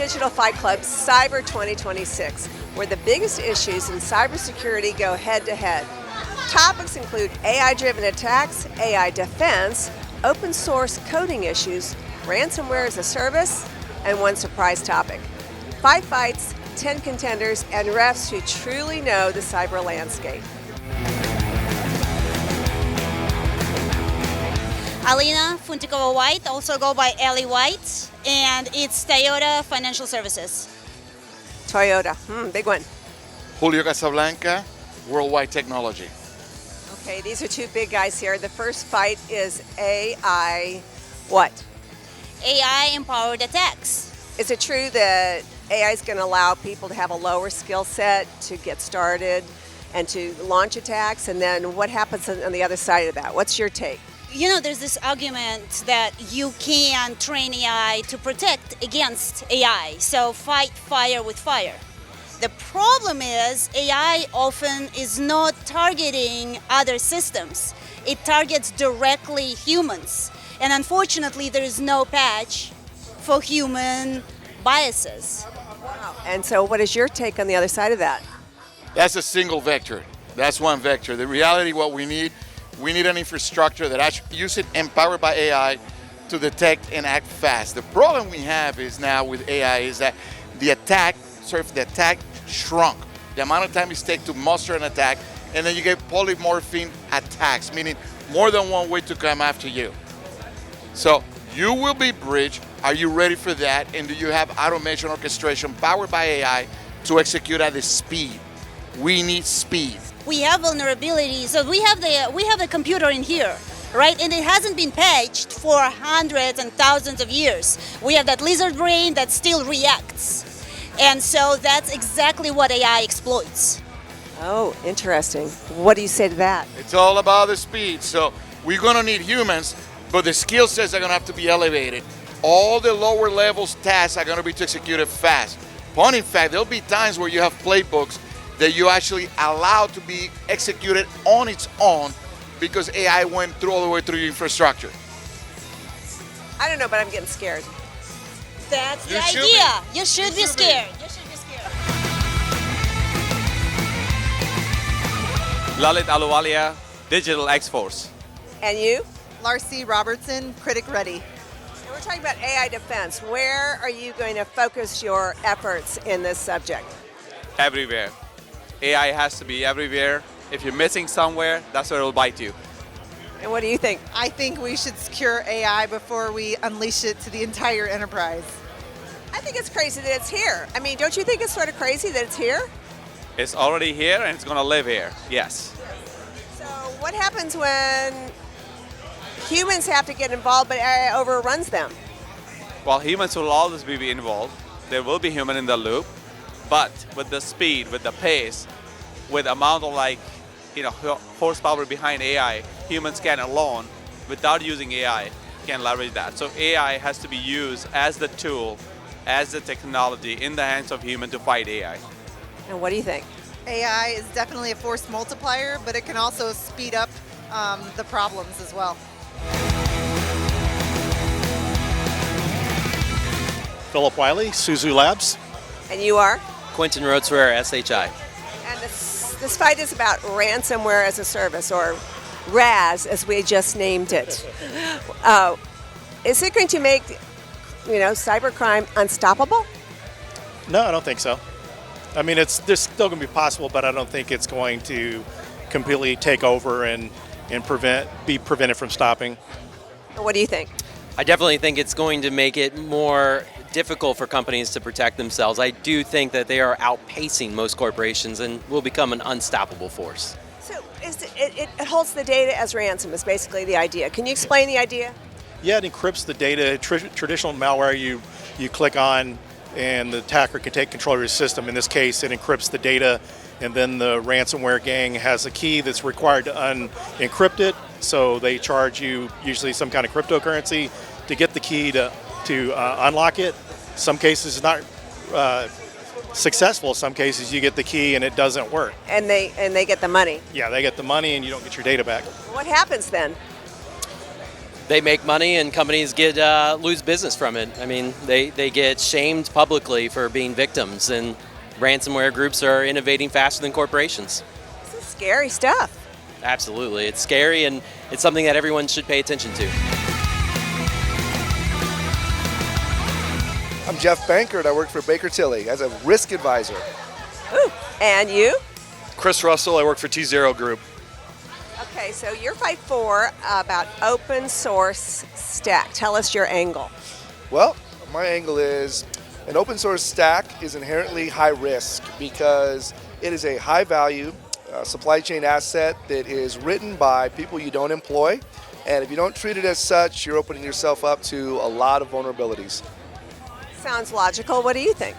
Digital Fight Club Cyber 2026, where the biggest issues in cybersecurity go head-to-head. Topics include AI-driven attacks, AI defense, open source coding issues, ransomware as a service, and one surprise topic. 5 fights, 10 contenders, and refs who truly know the cyber landscape. Alina Funtikova White, also go by Ellie White, and it's Toyota Financial Services. Toyota, big one. Julio Casablanca, Worldwide Technology. Okay, these are two big guys here. The first fight is AI what? AI-empowered attacks. Is it true that AI is going to allow people to have a lower skill set to get started and to launch attacks? And then what happens on the other side of that? What's your take? You know, there's this argument that you can train AI to protect against AI, so fight fire with fire. The problem is AI often is not targeting other systems. It targets directly humans. And unfortunately, there is no patch for human biases. Wow. And so what is your take on the other side of that? That's a single vector. That's one vector. The reality, what we need an infrastructure that actually use it empowered by AI to detect and act fast. The problem we have is now with AI is that the attack shrunk. The amount of time it takes to muster an attack, and then you get polymorphing attacks, meaning more than one way to come after you. So you will be breached. Are you ready for that? And do you have automation orchestration powered by AI to execute at the speed? We need speed. We have vulnerabilities. So we have a computer in here, right? And it hasn't been patched for hundreds and thousands of years. We have that lizard brain that still reacts. And so that's exactly what AI exploits. Oh, interesting. What do you say to that? It's all about the speed. So we're going to need humans, but the skill sets are going to have to be elevated. All the lower levels tasks are going to be executed fast. But in fact, there'll be times where you have playbooks that you actually allow to be executed on its own because AI went through all the way through your infrastructure. I don't know, but I'm getting scared. That's the idea. You should be scared. You should be scared. Lalit Aluwalia, Digital X-Force. And you? Larcy Robertson, Critic Ready. And we're talking about AI defense. Where are you going to focus your efforts in this subject? Everywhere. AI has to be everywhere. If you're missing somewhere, that's where it'll bite you. And what do you think? I think we should secure AI before we unleash it to the entire enterprise. I think it's crazy that it's here. I mean, don't you think it's sort of crazy that it's here? It's already here and it's going to live here. Yes. So what happens when humans have to get involved but AI overruns them? Well, humans will always be involved. There will be human in the loop. But with the speed, with the pace, with the amount of horsepower behind AI, humans can alone, without using AI, can leverage that. So AI has to be used as the tool, as the technology in the hands of human to fight AI. And what do you think? AI is definitely a force multiplier, but it can also speed up the problems as well. Philip Wiley, Suzu Labs. And you are? Quentin Roadswear, SHI. And this fight is about ransomware as a service, or RAS, as we just named it. Is it going to make, cybercrime unstoppable? No, I don't think so. I mean, there's still going to be possible, but I don't think it's going to completely take over and be prevented from stopping. What do you think? I definitely think it's going to make it more difficult for companies to protect themselves. I do think that they are outpacing most corporations and will become an unstoppable force. So it holds the data as ransom is basically the idea. Can you explain the idea? Yeah, it encrypts the data. Traditional malware you click on and the attacker can take control of your system. In this case, it encrypts the data, and then the ransomware gang has a key that's required to unencrypt it. So they charge you usually some kind of cryptocurrency to get the key to unlock it. Some cases it's not successful. Some cases you get the key and it doesn't work. And they get the money. Yeah, they get the money and you don't get your data back. What happens then? they make money and companies get lose business from it. I mean, they get shamed publicly for being victims, and ransomware groups are innovating faster than corporations. This is scary stuff. Absolutely. It's scary, and it's something that everyone should pay attention to. I'm Jeff Bankert. I work for Baker Tilly as a risk advisor. Ooh, and you? Chris Russell. I work for T0 Group. Okay, so you're Fight 4 about open source stack. Tell us your angle. Well, my angle is an open source stack is inherently high risk because it is a high value supply chain asset that is written by people you don't employ. And if you don't treat it as such, you're opening yourself up to a lot of vulnerabilities. Sounds logical. What do you think?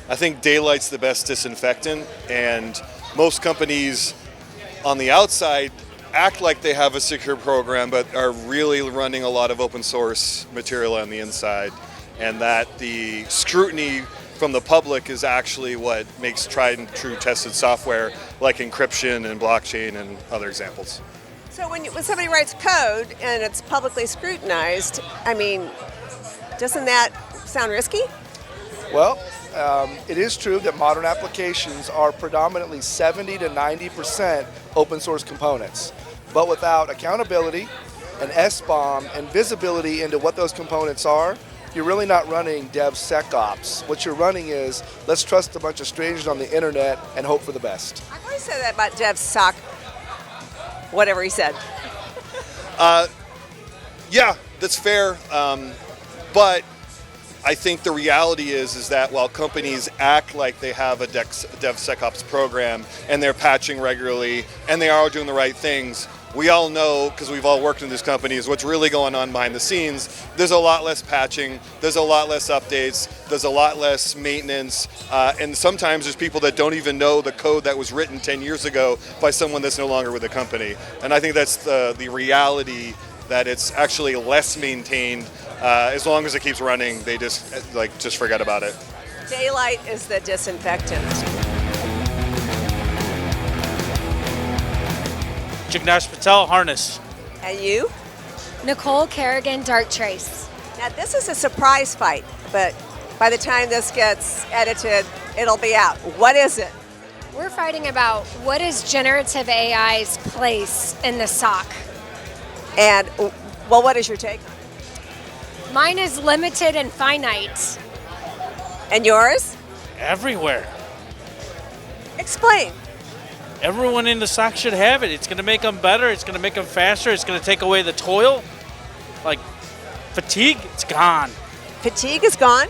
I think daylight's the best disinfectant, and most companies on the outside act like they have a secure program, but are really running a lot of open source material on the inside, and that the scrutiny from the public is actually what makes tried and true tested software like encryption and blockchain and other examples. So when somebody writes code and it's publicly scrutinized, I mean, doesn't that sound risky? Well, it is true that modern applications are predominantly 70 to 90% open source components. But without accountability and SBOM and visibility into what those components are, you're really not running DevSecOps. What you're running is, let's trust a bunch of strangers on the internet and hope for the best. I've always said that about DevSoc, whatever he said. Yeah, that's fair, but I think the reality is that while companies act like they have a DevSecOps program and they're patching regularly and they are doing the right things, we all know, because we've all worked in these companies, what's really going on behind the scenes. There's a lot less patching, there's a lot less updates, there's a lot less maintenance, and sometimes there's people that don't even know the code that was written 10 years ago by someone that's no longer with the company. And I think that's the reality, that it's actually less maintained. As long as it keeps running, they just forget about it. Daylight is the disinfectant. Jignesh Patel, Harness. And you? Nicole Kerrigan, Dark Trace. Now this is a surprise fight, but by the time this gets edited, it'll be out. What is it? We're fighting about what is generative AI's place in the SOC. And, well, what is your take on it? Mine is limited and finite. And yours? Everywhere. Explain. Everyone in the SOC should have it. It's going to make them better. It's going to make them faster. It's going to take away the toil. Like fatigue, it's gone. Fatigue is gone?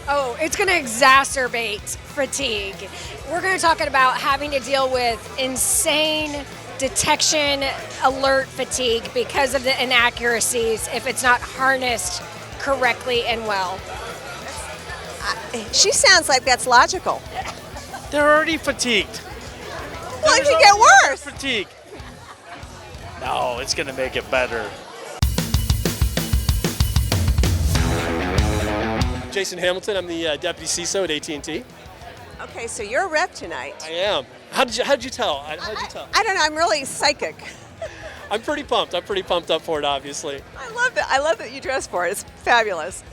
Oh, it's going to exacerbate fatigue. We're going to talk about having to deal with insane detection alert fatigue because of the inaccuracies if it's not harnessed correctly and well. She sounds like that's logical. They're already fatigued. Well, it can get worse. Fatigue. No, it's going to make it better. Jason Hamilton, I'm the deputy CISO at AT&T. Okay, so you're a rep tonight. I am. How did you tell? I don't know. I'm really psychic. I'm pretty pumped. I'm pretty pumped up for it, obviously. I love that. I love that you dress for it. It's fabulous.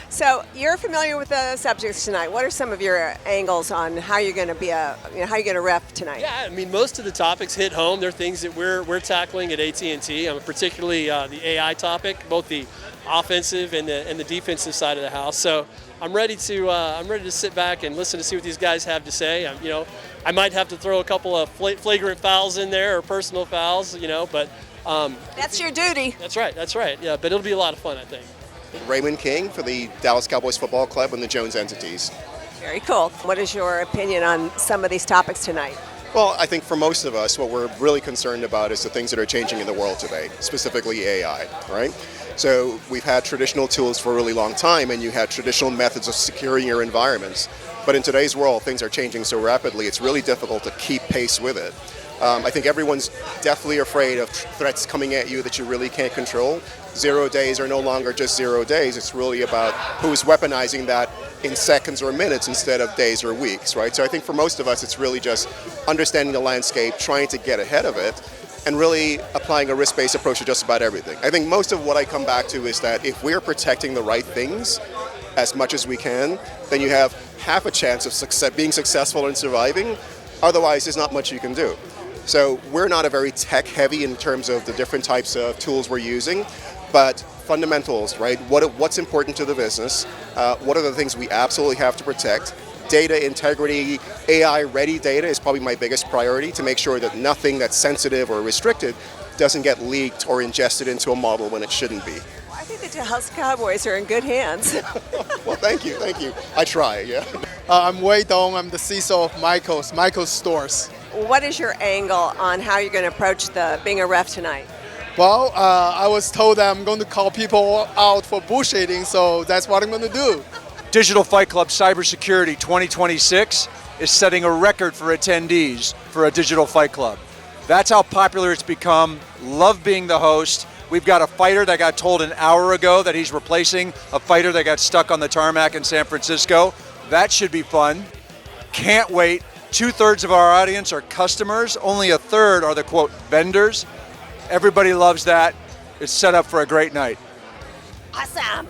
So you're familiar with the subjects tonight. What are some of your angles on how you're going to be how you're going to rep tonight? Yeah, I mean, most of the topics hit home. They're things that we're tackling at AT&T. Particularly the AI topic, both the offensive and the defensive side of the house. So I'm ready to sit back and listen to see what these guys have to say. I might have to throw a couple of flagrant fouls in there or personal fouls, but that's your duty. That's right. Yeah, but it'll be a lot of fun, I think. Raymond King for the Dallas Cowboys Football Club and the Jones entities. Very cool. What is your opinion on some of these topics tonight? Well, I think for most of us, what we're really concerned about is the things that are changing in the world today, specifically AI, right? So we've had traditional tools for a really long time, and you had traditional methods of securing your environments. But in today's world, things are changing so rapidly, it's really difficult to keep pace with it. I think everyone's definitely afraid of threats coming at you that you really can't control. 0 days are no longer just 0 days. It's really about who's weaponizing that in seconds or minutes instead of days or weeks, right? So I think for most of us, it's really just understanding the landscape, trying to get ahead of it, and really applying a risk-based approach to just about everything. I think most of what I come back to is that if we're protecting the right things as much as we can, then you have half a chance of being successful and surviving. Otherwise, there's not much you can do. So we're not a very tech-heavy in terms of the different types of tools we're using, but fundamentals, right? What's important to the business? What are the things we absolutely have to protect? Data integrity, AI-ready data is probably my biggest priority to make sure that nothing that's sensitive or restricted doesn't get leaked or ingested into a model when it shouldn't be. Well, I think the Dallas Cowboys are in good hands. Well, thank you. I try, yeah. I'm Wei Dong. I'm the CISO of Michael's Stores. What is your angle on how you're going to approach being a ref tonight? Well, I was told that I'm going to call people out for bullshitting, so that's what I'm going to do. Digital Fight Club Cybersecurity 2026 is setting a record for attendees for a Digital Fight Club. That's how popular it's become. Love being the host. We've got a fighter that got told an hour ago that he's replacing a fighter that got stuck on the tarmac in San Francisco. That should be fun. Can't wait. 2/3 of our audience are customers. Only 1/3 are the quote vendors. Everybody loves that. It's set up for a great night. Awesome.